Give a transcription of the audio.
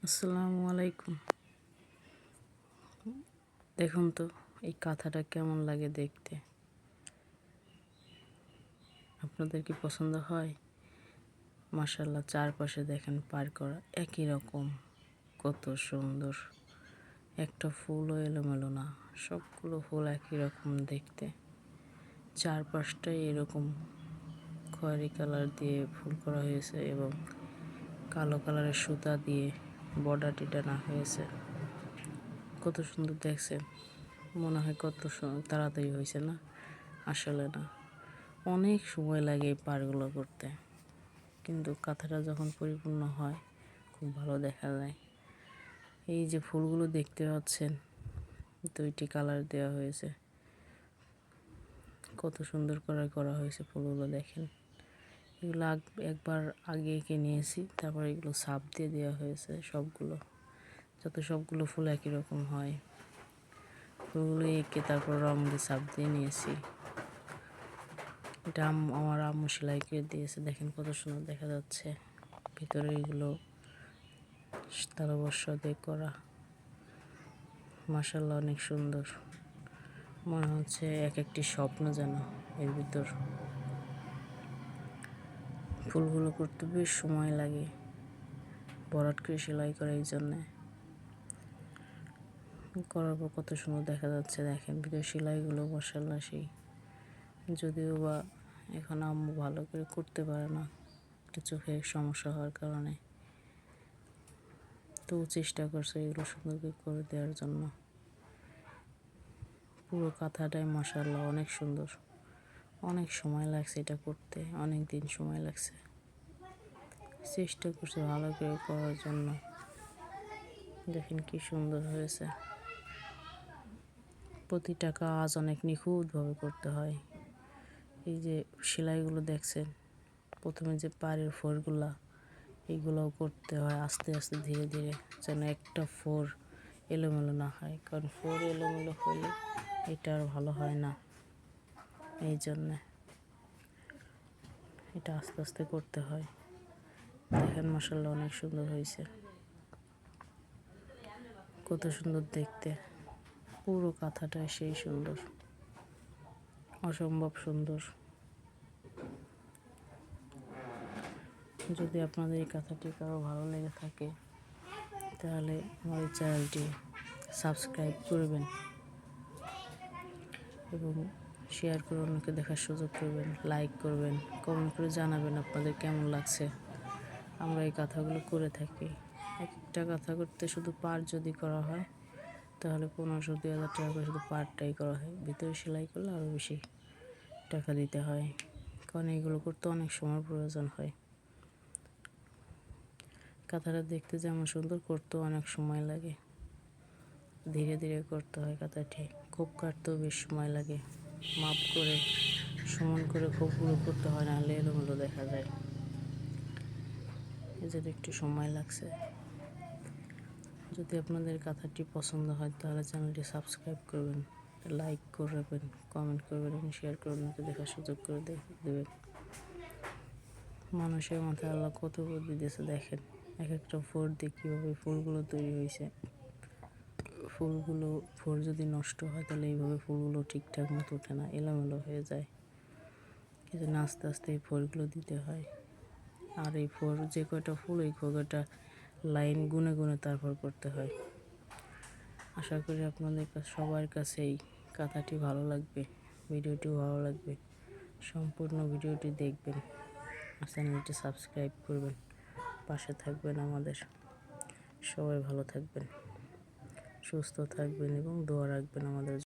আসসালামু আলাইকুম। দেখুন তো এই কাঁথাটা কেমন লাগে দেখতে। আপনাদের কি পছন্দ হয়? মাশাআল্লাহ, চারপাশে দেখেন পার করা একই রকম, কত সুন্দর। একটা ফুলও এলোমেলো না, সবগুলো ফুল একই রকম দেখতে। চারপাশটাই এরকম খয়েরি কালার দিয়ে ফুল করা হয়েছে এবং কালো কালারের সুতা দিয়ে বর্ডারটি টানা হয়েছে। কত সুন্দর দেখছেন। মনে হয় কত তাড়াতাড়ি হয়েছে না, আসলে না, অনেক সময় লাগে এই পাড়গুলো করতে, কিন্তু কাঁথাটা যখন পরিপূর্ণ হয় খুব ভালো দেখা যায়। এই যে ফুলগুলো দেখতে পাচ্ছেন, 2টি কালার দেওয়া হয়েছে, কত সুন্দর করে করা হয়েছে ফুলগুলো দেখেন। এগুলো একবার আগে এঁকে নিয়েছি, তারপর এগুলো ছাপ দিয়ে দেওয়া হয়েছে সবগুলো, যাতে সবগুলো ফুল একই রকম হয়। ফুলগুলো এঁকে তারপর রং দিয়ে ছাপ দিয়ে নিয়েছি। এটা আমার আম্মু সেলাই করে দিয়েছে, দেখেন কত সুন্দর দেখা যাচ্ছে। ভিতরে এগুলো তালবস্য দিয়ে করা, মাশাআল্লাহ অনেক সুন্দর। মনে হচ্ছে এক একটি স্বপ্ন যেন এর ভিতর। ফুলগুলো করতে বেশ সময় লাগে, ভরাট করে সেলাই করে, এই জন্যে করার পর কত সুন্দর দেখা যাচ্ছে। দেখেন ভিতরে সেলাইগুলো মাশাআল্লাহ সেই। যদিও বা এখন আম্মু ভালো করে করতে পারে না, একটু চোখের সমস্যা হওয়ার কারণে, তো চেষ্টা করছে এগুলো সুন্দর করে দেওয়ার জন্য। পুরো কাঁথাটাই মাশাআল্লাহ অনেক সুন্দর। অনেক সময় লাগছে এটা করতে, অনেক দিন সময় লাগছে। চেষ্টা করছে ভালো করে করার জন্য। দেখেন কি সুন্দর হয়েছে। প্রতিটা কাজ অনেক নিখুঁতভাবে করতে হয়। এই যে সেলাইগুলো দেখছেন, প্রথমে যে পাড়ের ফোরগুলা, এইগুলোও করতে হয় আস্তে আস্তে ধীরে ধীরে, যেন একটা ফোর এলোমেলো না হয়, কারণ ফোর এলোমেলো হলে এটা আর ভালো হয় না। এই জন্যে এটা আস্তে আস্তে করতে হয়। দেখেন মাশাআল্লাহ অনেক সুন্দর হয়েছে, কত সুন্দর দেখতে। পুরো কাঁথাটাই সেই সুন্দর, অসম্ভব সুন্দর। যদি আপনাদের এই কাঁথাটি কারো ভালো লেগে থাকে, তাহলে আমার এই চ্যানেলটি সাবস্ক্রাইব করবেন এবং শেয়ার করে অন্যকে দেখার সুযোগ করবেন, লাইক করবেন, কমেন্ট করে জানাবেন আপনাদের কেমন লাগছে। আমরা এই কাঁথাগুলো করে থাকি। একটা কাঁথা করতে শুধু পাড় যদি করা হয় তাহলে 1500-2000 টাকা করে শুধু পাড়টাই করা হয়। ভিতরে সেলাই করলে আরও বেশি টাকা দিতে হয়, কারণ এইগুলো করতে অনেক সময় প্রয়োজন হয়। কাঁথাটা দেখতে যেমন সুন্দর, করতেও অনেক সময় লাগে, ধীরে ধীরে করতে হয় কাঁথাটি। খোপ কাটতেও বেশ সময় লাগে, মাপ করে সমান করে খোপগুলো করতে হয়, নাহলে এলোমেলো দেখা যায়। এজন্য একটু সময় লাগছে। যদি আপনাদের কাঁথাটি পছন্দ হয় তাহলে চ্যানেলটি সাবস্ক্রাইব করবেন, লাইক করবেন, কমেন্ট করবেন এবং শেয়ার করে অন্যকে দেখার সুযোগ করে দেবেন। মানুষের মাথায় আল্লাহ কত বুদ্ধি দিয়েছে দেখেন, এক একটা ফোর দিয়ে কীভাবে ফুলগুলো তৈরি হয়েছে। ফুলগুলো ফোর যদি নষ্ট হয় তাহলে এইভাবে ফুলগুলো ঠিকঠাক মতো ওঠে না, এলোমেলো হয়ে যায়। এই জন্য আস্তে আস্তে এই ফোরগুলো দিতে হয়। আর এই ফোর যে কয়টা ফুল, এই কয়টা লাইন গুনে গুনে তারপর করতে হয়। আশা করি আপনাদের সবার কাছে এই কাঁথাটি ভালো লাগবে, ভিডিওটিও ভালো লাগবে। সম্পূর্ণ ভিডিওটি দেখবেন আর চ্যানেলটি সাবস্ক্রাইব করবেন, পাশে থাকবেন আমাদের। সবাই ভালো থাকবেন, সুস্থ থাকবেন এবং দোয়া রাখবেন আমাদের।